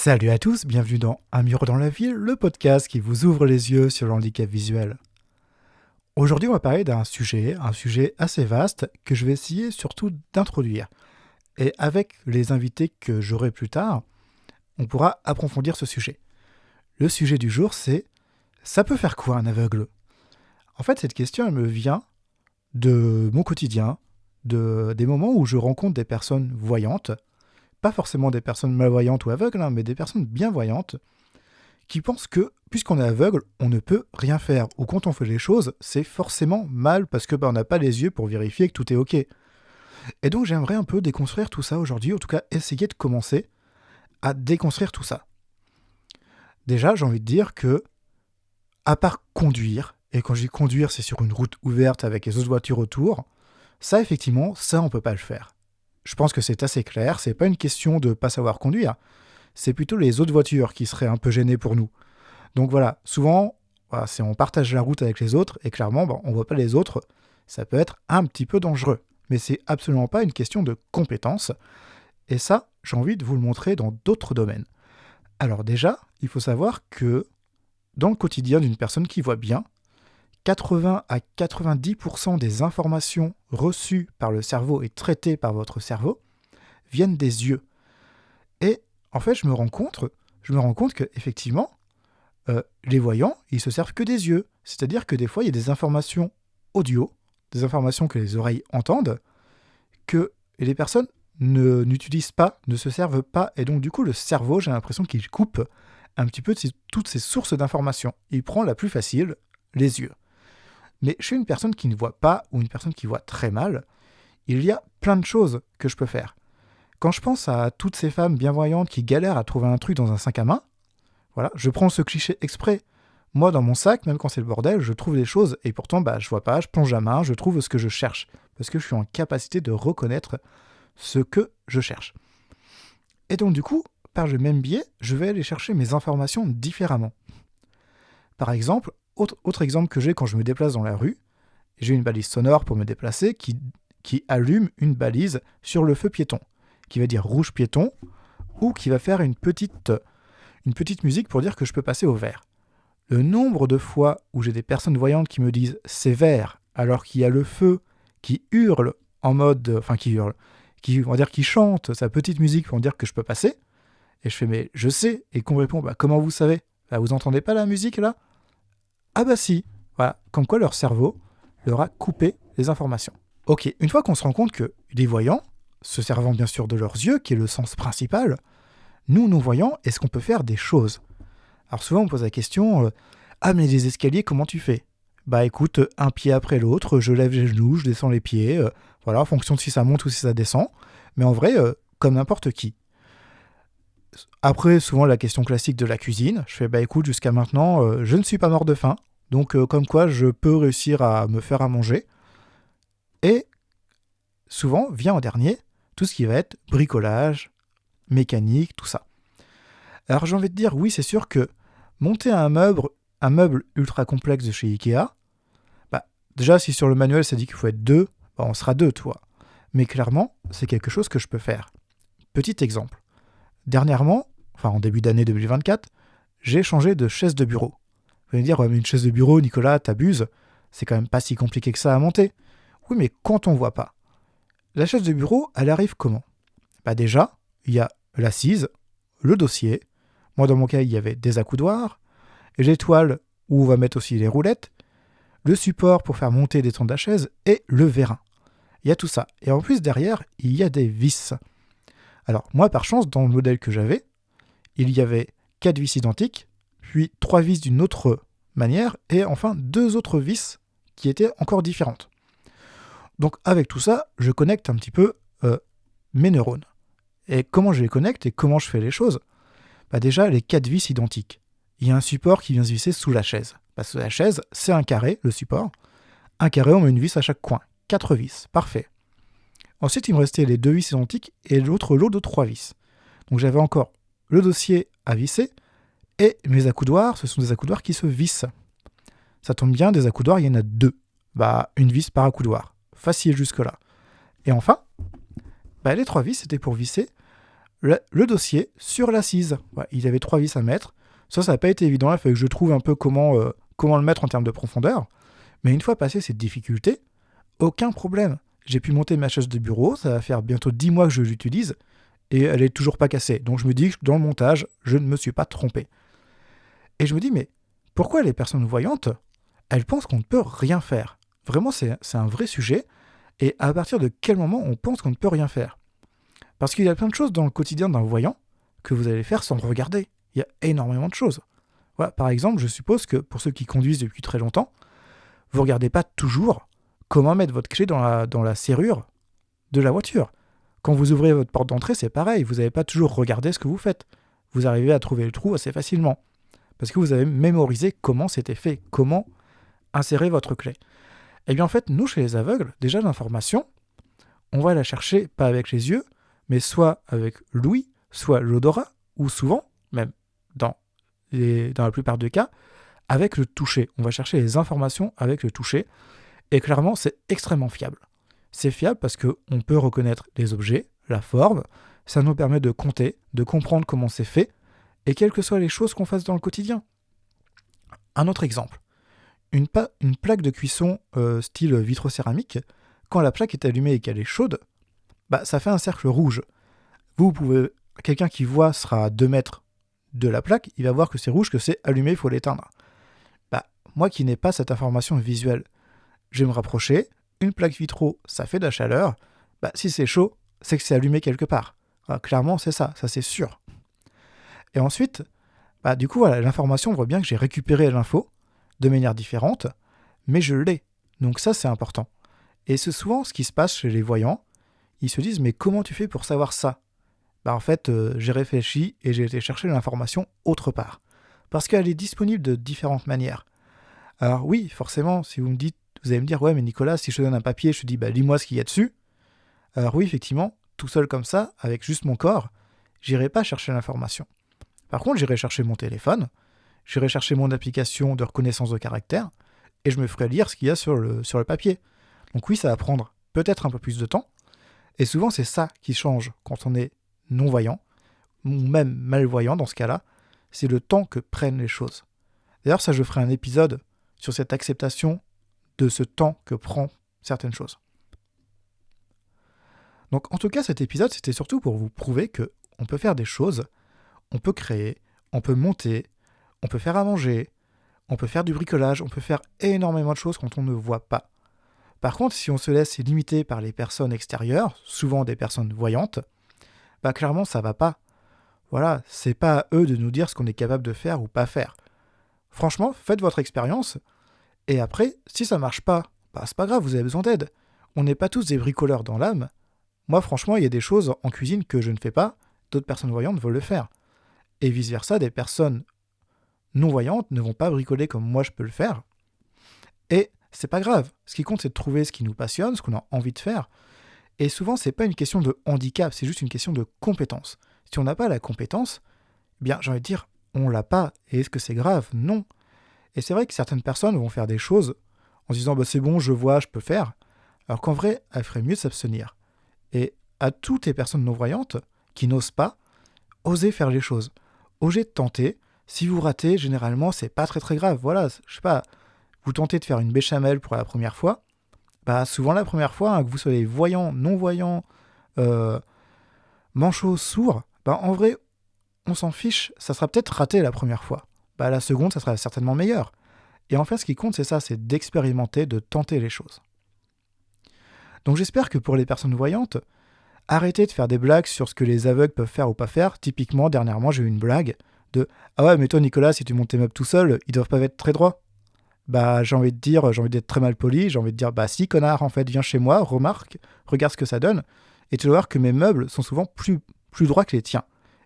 Salut à tous, bienvenue dans Un mur dans la ville, le podcast qui vous ouvre les yeux sur le handicap visuel. Aujourd'hui, on va parler d'un sujet assez vaste que je vais essayer surtout d'introduire. Et avec les invités que j'aurai plus tard, on pourra approfondir ce sujet. Le sujet du jour, c'est « Ça peut faire quoi un aveugle ?» En fait, cette question, elle me vient de mon quotidien, des moments où je rencontre des personnes voyantes, pas forcément des personnes malvoyantes ou aveugles, mais des personnes bien voyantes, qui pensent que, puisqu'on est aveugle, on ne peut rien faire. Ou quand on fait les choses, c'est forcément mal parce que on n'a pas les yeux pour vérifier que tout est ok. Et donc j'aimerais un peu déconstruire tout ça aujourd'hui, en tout cas essayer de commencer à déconstruire tout ça. Déjà, j'ai envie de dire que, à part conduire, et quand je dis conduire, c'est sur une route ouverte avec les autres voitures autour, ça effectivement, ça on peut pas le faire. Je pense que c'est assez clair, c'est pas une question de pas savoir conduire, c'est plutôt les autres voitures qui seraient un peu gênées pour nous. Donc voilà, souvent, on partage la route avec les autres, et clairement, on voit pas les autres, ça peut être un petit peu dangereux. Mais c'est absolument pas une question de compétence, et ça, j'ai envie de vous le montrer dans d'autres domaines. Alors déjà, il faut savoir que dans le quotidien d'une personne qui voit bien, 80 à 90% des informations reçues par le cerveau et traitées par votre cerveau viennent des yeux. Et en fait, je me rends compte que effectivement, les voyants, ils se servent que des yeux. C'est-à-dire que des fois, il y a des informations audio, des informations que les oreilles entendent, que les personnes n'utilisent pas, ne se servent pas. Et donc, du coup, le cerveau, j'ai l'impression qu'il coupe un petit peu toutes ces sources d'informations. Il prend la plus facile, les yeux. Mais chez une personne qui ne voit pas ou une personne qui voit très mal, il y a plein de choses que je peux faire. Quand je pense à toutes ces femmes bienvoyantes qui galèrent à trouver un truc dans un sac à main, voilà, je prends ce cliché exprès. Moi, dans mon sac, même quand c'est le bordel, je trouve des choses et pourtant, je vois pas, je plonge la main, je trouve ce que je cherche. Parce que je suis en capacité de reconnaître ce que je cherche. Et donc, du coup, par le même biais, je vais aller chercher mes informations différemment. Par exemple, autre exemple que j'ai quand je me déplace dans la rue, j'ai une balise sonore pour me déplacer qui allume une balise sur le feu piéton, qui va dire rouge piéton, ou qui va faire une petite musique pour dire que je peux passer au vert. Le nombre de fois où j'ai des personnes voyantes qui me disent c'est vert, alors qu'il y a le feu qui hurle en mode, qui chante sa petite musique pour dire que je peux passer, et je fais mais je sais, et qu'on me répond comment vous savez, vous entendez pas la musique là? Ah bah si, voilà, comme quoi leur cerveau leur a coupé les informations. Ok, une fois qu'on se rend compte que les voyants, se servant bien sûr de leurs yeux, qui est le sens principal, nous, non-voyants, est-ce qu'on peut faire des choses? Alors souvent, on me pose la question, ah mais les escaliers, comment tu fais? Écoute, un pied après l'autre, je lève les genoux, je descends les pieds, voilà, en fonction de si ça monte ou si ça descend, mais en vrai, comme n'importe qui. Après, souvent, la question classique de la cuisine, je fais, écoute, jusqu'à maintenant, je ne suis pas mort de faim, donc comme quoi je peux réussir à me faire à manger. Et souvent, vient en dernier, tout ce qui va être bricolage, mécanique, tout ça. Alors j'ai envie de dire, oui, c'est sûr que monter un meuble ultra complexe de chez Ikea, déjà si sur le manuel ça dit qu'il faut être deux, on sera deux, toi. Mais clairement, c'est quelque chose que je peux faire. Petit exemple. Dernièrement, en début d'année 2024, j'ai changé de chaise de bureau. Vous allez me dire, ouais, mais une chaise de bureau, Nicolas, t'abuses, c'est quand même pas si compliqué que ça à monter. Oui, mais quand on voit pas. La chaise de bureau, elle arrive comment? Déjà, il y a l'assise, le dossier. Moi, dans mon cas, il y avait des accoudoirs, l'étoile où on va mettre aussi les roulettes, le support pour faire monter et descendre la chaise et le vérin. Il y a tout ça. Et en plus, derrière, il y a des vis. Alors, moi, par chance, dans le modèle que j'avais, il y avait 4 vis identiques, puis 3 vis d'une autre manière, et enfin 2 autres vis qui étaient encore différentes. Donc, avec tout ça, je connecte un petit peu mes neurones. Et comment je les connecte et comment je fais les choses? Déjà, les 4 vis identiques. Il y a un support qui vient se visser sous la chaise. Parce que la chaise, c'est un carré, le support. Un carré, on met une vis à chaque coin. 4 vis, parfait. Ensuite, il me restait les 2 vis identiques et l'autre lot de 3 vis. Donc j'avais encore le dossier à visser et mes accoudoirs, ce sont des accoudoirs qui se vissent. Ça tombe bien, des accoudoirs, il y en a 2. Une vis par accoudoir. Facile jusque-là. Et enfin, les 3 vis, c'était pour visser le dossier sur l'assise. Ouais, il y avait 3 vis à mettre. Ça n'a pas été évident. Il fallait que je trouve un peu comment le mettre en termes de profondeur. Mais une fois passé cette difficulté, aucun problème. J'ai pu monter ma chaise de bureau. Ça va faire bientôt 10 mois que je l'utilise. Et elle n'est toujours pas cassée. Donc je me dis que dans le montage, je ne me suis pas trompé. Et je me dis, mais pourquoi les personnes voyantes, elles pensent qu'on ne peut rien faire? Vraiment, c'est un vrai sujet. Et à partir de quel moment on pense qu'on ne peut rien faire? Parce qu'il y a plein de choses dans le quotidien d'un voyant que vous allez faire sans regarder. Il y a énormément de choses. Voilà, par exemple, je suppose que pour ceux qui conduisent depuis très longtemps, vous ne regardez pas toujours comment mettre votre clé dans la serrure de la voiture. Quand vous ouvrez votre porte d'entrée, c'est pareil. Vous n'avez pas toujours regardé ce que vous faites. Vous arrivez à trouver le trou assez facilement. Parce que vous avez mémorisé comment c'était fait, comment insérer votre clé. Et bien en fait, nous, chez les aveugles, déjà l'information, on va la chercher pas avec les yeux, mais soit avec l'ouïe, soit l'odorat, ou souvent, même dans la plupart des cas, avec le toucher. On va chercher les informations avec le toucher, et clairement, c'est extrêmement fiable. C'est fiable parce qu'on peut reconnaître les objets, la forme, ça nous permet de compter, de comprendre comment c'est fait, et quelles que soient les choses qu'on fasse dans le quotidien. Un autre exemple, une plaque de cuisson style vitrocéramique, quand la plaque est allumée et qu'elle est chaude, ça fait un cercle rouge. Quelqu'un qui voit sera à 2 mètres de la plaque, il va voir que c'est rouge, que c'est allumé, il faut l'éteindre. Moi qui n'ai pas cette information visuelle, je vais me rapprocher, une plaque vitro, ça fait de la chaleur, si c'est chaud, c'est que c'est allumé quelque part. Clairement, c'est ça c'est sûr. Et ensuite, du coup, l'information, on voit bien que j'ai récupéré l'info de manière différente, mais je l'ai. Donc ça, c'est important. Et c'est souvent ce qui se passe chez les voyants. Ils se disent, mais comment tu fais pour savoir ça? En fait, j'ai réfléchi et j'ai été chercher l'information autre part. Parce qu'elle est disponible de différentes manières. Alors oui, forcément, si vous allez me dire, ouais, mais Nicolas, si je te donne un papier, je te dis, lis-moi ce qu'il y a dessus. Alors oui, effectivement, tout seul comme ça, avec juste mon corps, j'irai pas chercher l'information. Par contre, j'irai chercher mon téléphone, j'irai chercher mon application de reconnaissance de caractère, et je me ferai lire ce qu'il y a sur le papier. Donc oui, ça va prendre peut-être un peu plus de temps, et souvent c'est ça qui change quand on est non-voyant, ou même malvoyant dans ce cas-là, c'est le temps que prennent les choses. D'ailleurs, ça, je ferai un épisode sur cette acceptation de ce temps que prend certaines choses. Donc en tout cas, cet épisode, c'était surtout pour vous prouver qu'on peut faire des choses, on peut créer, on peut monter, on peut faire à manger, on peut faire du bricolage, on peut faire énormément de choses quand on ne voit pas. Par contre, si on se laisse limiter par les personnes extérieures, souvent des personnes voyantes, clairement ça va pas. Voilà, c'est pas à eux de nous dire ce qu'on est capable de faire ou pas faire. Franchement, faites votre expérience, et après, si ça marche pas, c'est pas grave, vous avez besoin d'aide. On n'est pas tous des bricoleurs dans l'âme. Moi, franchement, il y a des choses en cuisine que je ne fais pas, d'autres personnes voyantes veulent le faire. Et vice-versa, des personnes non-voyantes ne vont pas bricoler comme moi je peux le faire. Et c'est pas grave. Ce qui compte, c'est de trouver ce qui nous passionne, ce qu'on a envie de faire. Et souvent, c'est pas une question de handicap, c'est juste une question de compétence. Si on n'a pas la compétence, j'ai envie de dire, on l'a pas. Et est-ce que c'est grave? Non. Et c'est vrai que certaines personnes vont faire des choses en se disant, c'est bon, je vois, je peux faire. Alors qu'en vrai, elles feraient mieux de s'abstenir. Et à toutes les personnes non-voyantes qui n'osent pas, osez faire les choses. Osez tenter. Si vous ratez, généralement, c'est pas très très grave. Voilà, je sais pas, vous tentez de faire une béchamel pour la première fois, souvent la première fois, que vous soyez voyant, non-voyant, manchot, sourd, en vrai, on s'en fiche, ça sera peut-être raté la première fois. La seconde, ça sera certainement meilleur. Et en fait, ce qui compte, c'est ça, c'est d'expérimenter, de tenter les choses. Donc j'espère que pour les personnes voyantes, arrêtez de faire des blagues sur ce que les aveugles peuvent faire ou pas faire. Typiquement, dernièrement, j'ai eu une blague de « Ah ouais, mais toi, Nicolas, si tu montes tes meubles tout seul, ils doivent pas être très droits. » J'ai envie d'être très mal poli, j'ai envie de dire « si, connard, en fait, viens chez moi, regarde ce que ça donne, et tu vas voir que mes meubles sont souvent plus droits que les tiens. »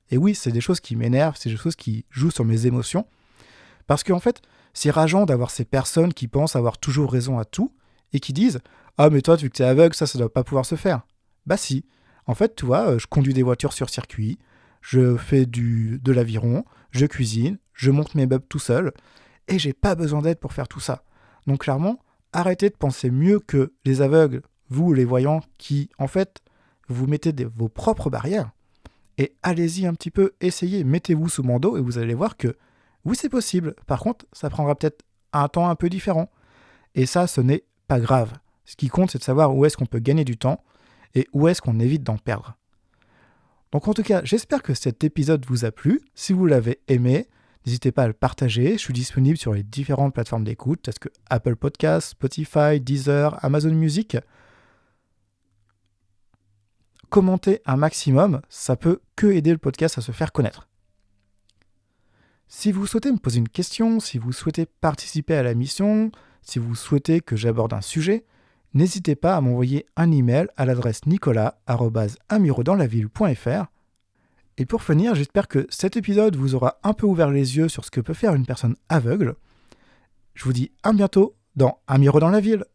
Et oui, c'est des choses qui m'énervent, c'est des choses qui jouent sur mes émotions, parce qu'en fait, c'est rageant d'avoir ces personnes qui pensent avoir toujours raison à tout, et qui disent « Ah, mais toi, vu que t'es aveugle, ça doit pas pouvoir se faire. » Si. En fait, tu vois, je conduis des voitures sur circuit, je fais de l'aviron, je cuisine, je monte mes meubles tout seul, et j'ai pas besoin d'aide pour faire tout ça. Donc clairement, arrêtez de penser mieux que les aveugles, vous les voyants, qui en fait, vous mettez vos propres barrières, et allez-y un petit peu, essayez, mettez-vous sous mon dos et vous allez voir que oui, c'est possible. Par contre, ça prendra peut-être un temps un peu différent. Et ça, ce n'est pas grave. Ce qui compte, c'est de savoir où est-ce qu'on peut gagner du temps et où est-ce qu'on évite d'en perdre. Donc en tout cas, j'espère que cet épisode vous a plu. Si vous l'avez aimé, n'hésitez pas à le partager. Je suis disponible sur les différentes plateformes d'écoute, telles que Apple Podcasts, Spotify, Deezer, Amazon Music. Commentez un maximum, ça peut que aider le podcast à se faire connaître. Si vous souhaitez me poser une question, si vous souhaitez participer à la mission, si vous souhaitez que j'aborde un sujet, n'hésitez pas à m'envoyer un email à l'adresse nicolas@amurodanslaville.fr. Et pour finir, j'espère que cet épisode vous aura un peu ouvert les yeux sur ce que peut faire une personne aveugle. Je vous dis à bientôt dans Un Miro dans la ville.